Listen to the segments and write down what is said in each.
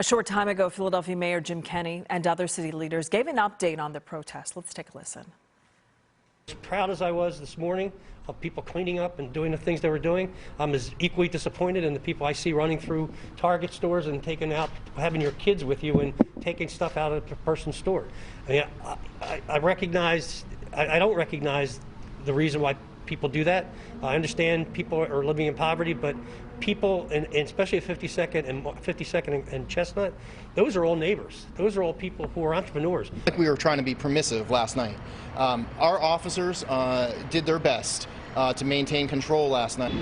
A short time ago, Philadelphia Mayor Jim Kenney and other city leaders gave an update on the protest. Let's take a listen. As proud as I was this morning of people cleaning up and doing the things they were doing, I'm as equally disappointed in the people I see running through Target stores and taking out, having your kids with you and taking stuff out of a person's store. I mean, I don't recognize the reason why people do that. I understand people are living in poverty, but people, and especially at 52nd and Chestnut, those are all neighbors. Those are all people who are entrepreneurs. I think we were trying to be permissive last night. Our officers did their best to maintain control last night.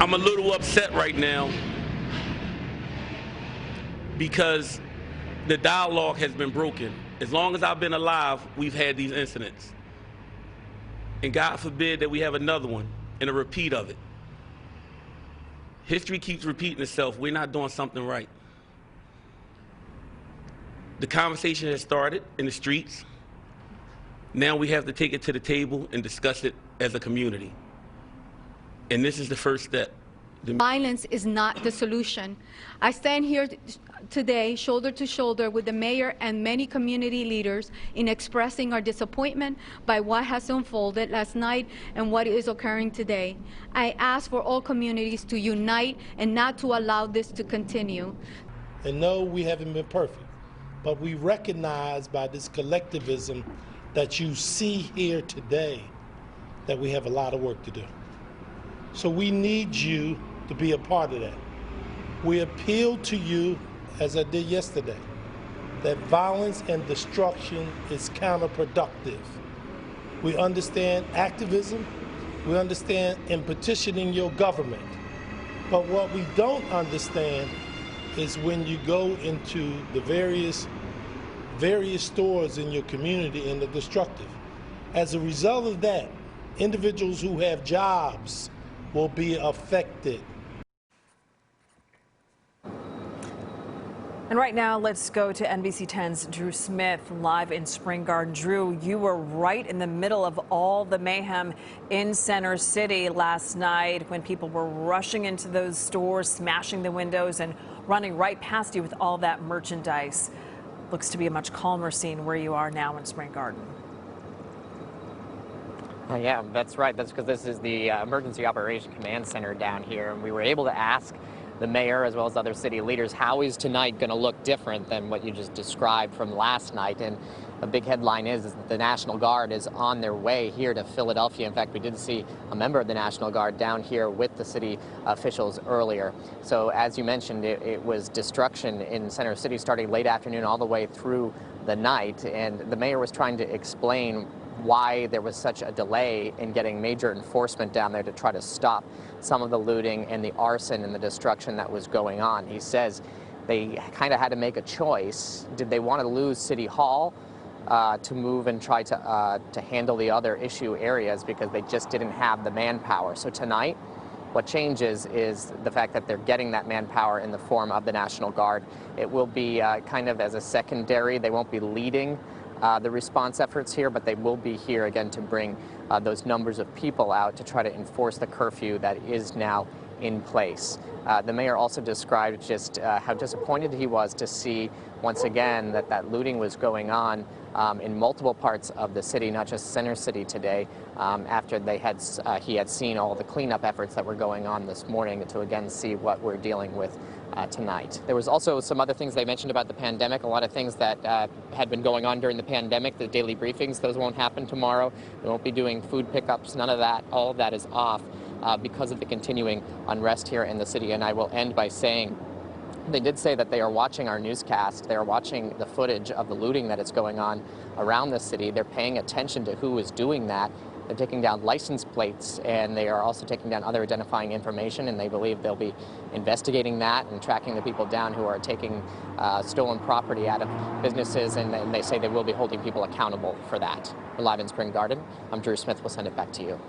I'm a little upset right now because the dialogue has been broken. As long as I've been alive, we've had these incidents. And God forbid that we have another one and a repeat of it. History keeps repeating itself. We're not doing something right. The conversation has started in the streets. Now we have to take it to the table and discuss it as a community. And this is the first step. Violence is not the solution. I stand here today shoulder to shoulder with the mayor and many community leaders in expressing our disappointment by what has unfolded last night and what is occurring today. I ask for all communities to unite and not to allow this to continue. And no, we haven't been perfect, but we recognize by this collectivism that you see here today that we have a lot of work to do. So we need you to be a part of that. We appeal to you, as I did yesterday, that violence and destruction is counterproductive. We understand activism, we understand in petitioning your government, but what we don't understand is when you go into the various stores in your community and the destructive. As a result of that, individuals who have jobs will be affected. And right now, let's go to NBC10's Drew Smith live in Spring Garden. Drew, you were right in the middle of all the mayhem in Center City last night when people were rushing into those stores, smashing the windows and running right past you with all that merchandise. Looks to be a much calmer scene where you are now in Spring Garden. Yeah, that's right. That's because this is the Emergency Operations Command Center down here, and we were able to ask the mayor as well as other city leaders, how is tonight going to look different than what you just described from last night? And a big headline is that the National Guard is on their way here to Philadelphia. In fact, we did see a member of the National Guard down here with the city officials earlier. So as you mentioned, it was destruction in Center City starting late afternoon all the way through the night. And the mayor was trying to explain why there was such a delay in getting major enforcement down there to try to stop some of the looting and the arson and the destruction that was going on. He says they kind of had to make a choice. Did they want to lose City Hall to move and try to handle the other issue areas because they just didn't have the manpower? So tonight, what changes is the fact that they're getting that manpower in the form of the National Guard. It will be kind of as a secondary. They won't be leading the response efforts here, but they will be here again to bring those numbers of people out to try to enforce the curfew that is now in place. The mayor also described just how disappointed he was to see once again that looting was going on in multiple parts of the city, not just Center City today, after he had seen all the cleanup efforts that were going on this morning to again see what we're dealing with tonight. There was also some other things they mentioned about the pandemic, a lot of things that had been going on during the pandemic, the daily briefings, those won't happen tomorrow. They won't be doing food pickups, none of that, all of that is off because of the continuing unrest here in the city. And I will end by saying they did say that they are watching our newscast. They are watching the footage of the looting that is going on around the city. They're paying attention to who is doing that. They're taking down license plates, and they are also taking down other identifying information, and they believe they'll be investigating that and tracking the people down who are taking stolen property out of businesses, and they say they will be holding people accountable for that. We're live in Spring Garden. I'm Drew Smith. We'll send it back to you.